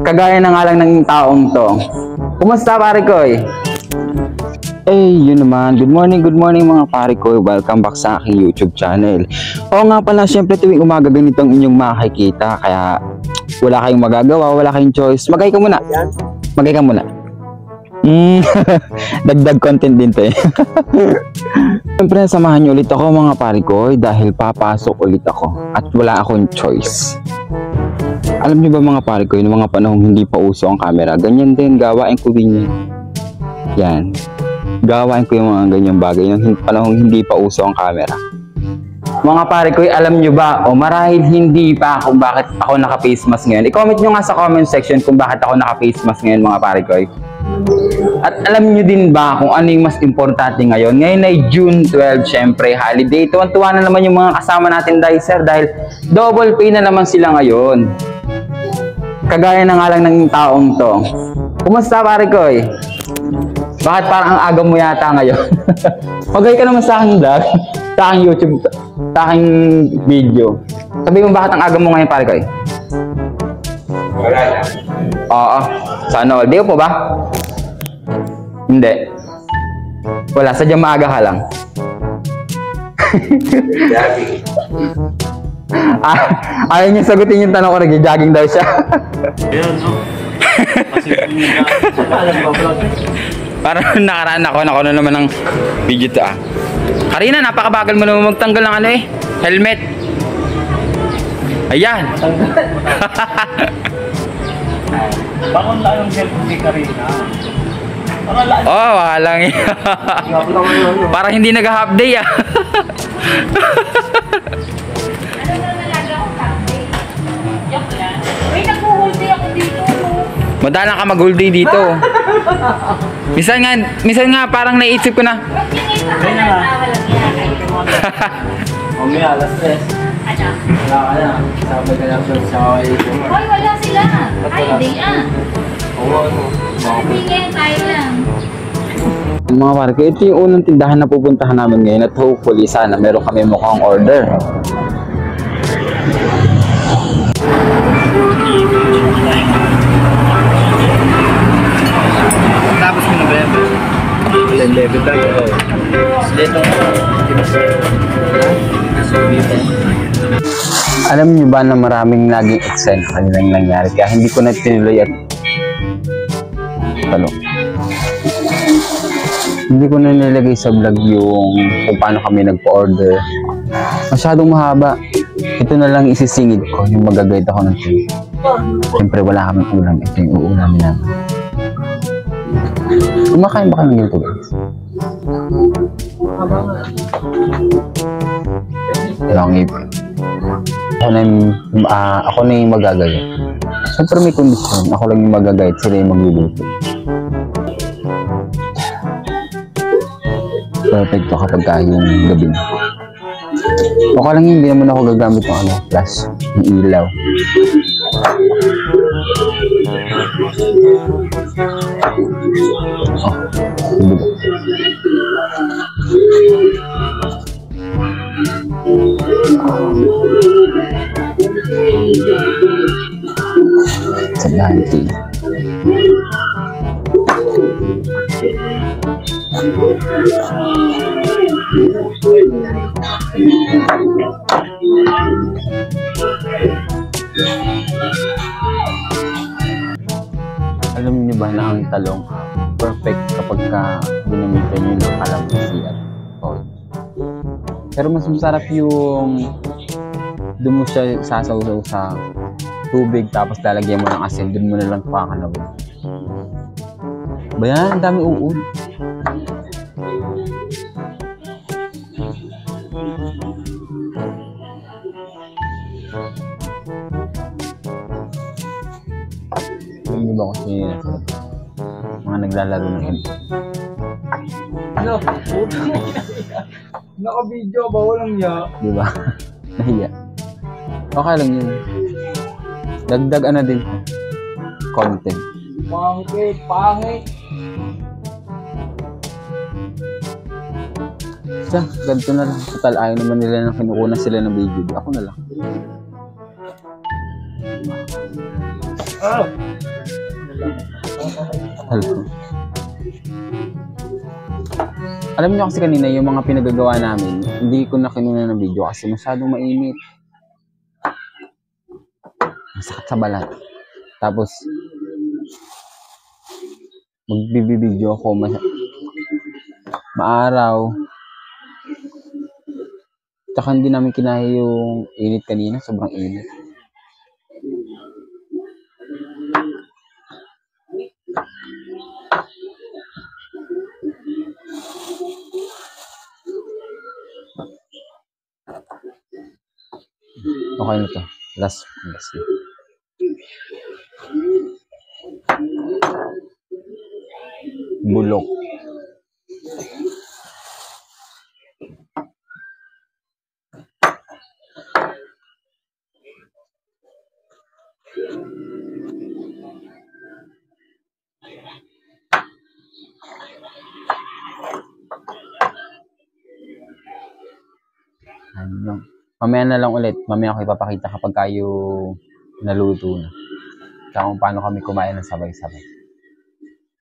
Kagaya na nga lang ng taong to. Kumusta pare ko eh? Yun naman. Good morning mga pare ko. Welcome back sa aking YouTube channel. Oo nga pala, syempre tuwing umaga ganito ang inyong makikita. Kaya wala kayong magagawa, wala kayong choice. Magay ka muna. Magay ka muna. Dagdag content din to eh. Siyempre samahan niyo ulit ako mga pare ko dahil papasok ulit ako at wala akong choice. Alam niyo ba mga pare ko, yung mga panahong hindi pa uso ang camera, ganyan din gawain ko din yan. Yan. Gawain ko yung mga ganyang bagay yung panahong hindi pa uso ang camera. Mga pare ko, alam nyo ba o marahil hindi pa kung bakit ako naka-face mask ngayon? I-comment nyo nga sa comment section kung bakit ako naka-face mask ngayon mga pare ko. At alam nyo din ba kung ano yung mas importante ngayon? Ngayon ay June 12, syempre holiday. Tuwan-tuwa na naman yung mga kasama natin Dicer dahil double pay na naman sila ngayon. Kagaya na nga lang ng taong to. Kumusta pare ko eh? Bakit parang ang aga mo yata ngayon? Magay ka naman sa akin vlog, sa aking YouTube, sa aking video. Sabi mo bakit ang aga mo ngayon pare ko eh? Wala na. Oo. Sana all. Di po ba? Hindi. Wala. Sadyang maaga ka lang. Jogging. Ayaw niya sagutin yung tanong ko. Nag-jogging daw siya. Ayan, no? Kasi kung alam ba vlog? Parang nakaraan ako na naman ng video to ah. Karina, napakabagal mo naman magtanggal ng ano eh. Helmet. Ayan. Bakit lang yung cellphone ni Karina? Oh, walang parang hindi nag-half day ah. Ano na nalaga akong half-day? Joke lang. Uy, nag-whole day ako dito. Madalang ka mag-whole day dito. Minsan nga parang naisip ko na. Ba't tingin pa ka lang na walang ginagawa? Mamaya, alas 3. Ano? Wala ka na. Sabay ka lang sa YouTube. Hoy, wala sila. Ay, hindi ah. Oo, ano? Hindi ngayon tayo lang. Mga pare ko, ito yung unang tindahan na pupuntahan namin ngayon at hopefully sana meron kami mukhang order. Tapos mo na ba yan? Level tayo. Dito. Alam niyo ba na maraming naging eksena kanilang nangyari kaya hindi ko na tinuloy at hindi ko na nilagay sa vlog yung kung paano kami nagpa-order. Masyadong mahaba. Ito na lang isisingit ko yung mag-guide ako ng team. Siyempre wala kaming ulam. Ito yung uulamin namin. Kumakain ba kayo ng ganito guys? Long ipon. Ako na yung magagayad. Siyempre may kondisyon. Ako lang yung magagayad. Sila yung magluluto. Perfect to kapag yung gabi na. Okay lang hindi naman ako gagamit ng ano, flash, ng ilaw. Hindi ba? Sa ganti. Alam niyo ba na ang talong perfect kapag ginamitan niyo ng kalamansi at toyo. Pero mas masarap yung doon mo siya sasawsaw sa tubig tapos lalagyan mo ng asin, doon mo na lang pakalawin. Bayan, ang dami uod. Alam niyo ba kung sino yun sila? Mga naglalaro ng MP. Ano? Naka-video ba? Walang niya. Diba? Nahiya. Okay lang yun. Dagdag ano din. Content. Pangit, pangit. Siya, ganito na lang. Total, ayaw naman nila na kinukuna sila ng video. Ako na lang. Ah! Hello. Alam niyo kasi kanina yung mga pinagagawa namin, hindi ko na kinuna ng video kasi masyadong mainit. Masakit sa balat. Tapos, magbibideo ako maaraw. Tsaka hindi namin kinaya yung init kanina, sobrang init. Okay na to. Last na. Bulok. Ano? Mamaya na lang ulit. Mamaya ako ipapakita kapag kayo naluto na. Tsaka kung paano kami kumain ng sabay-sabay.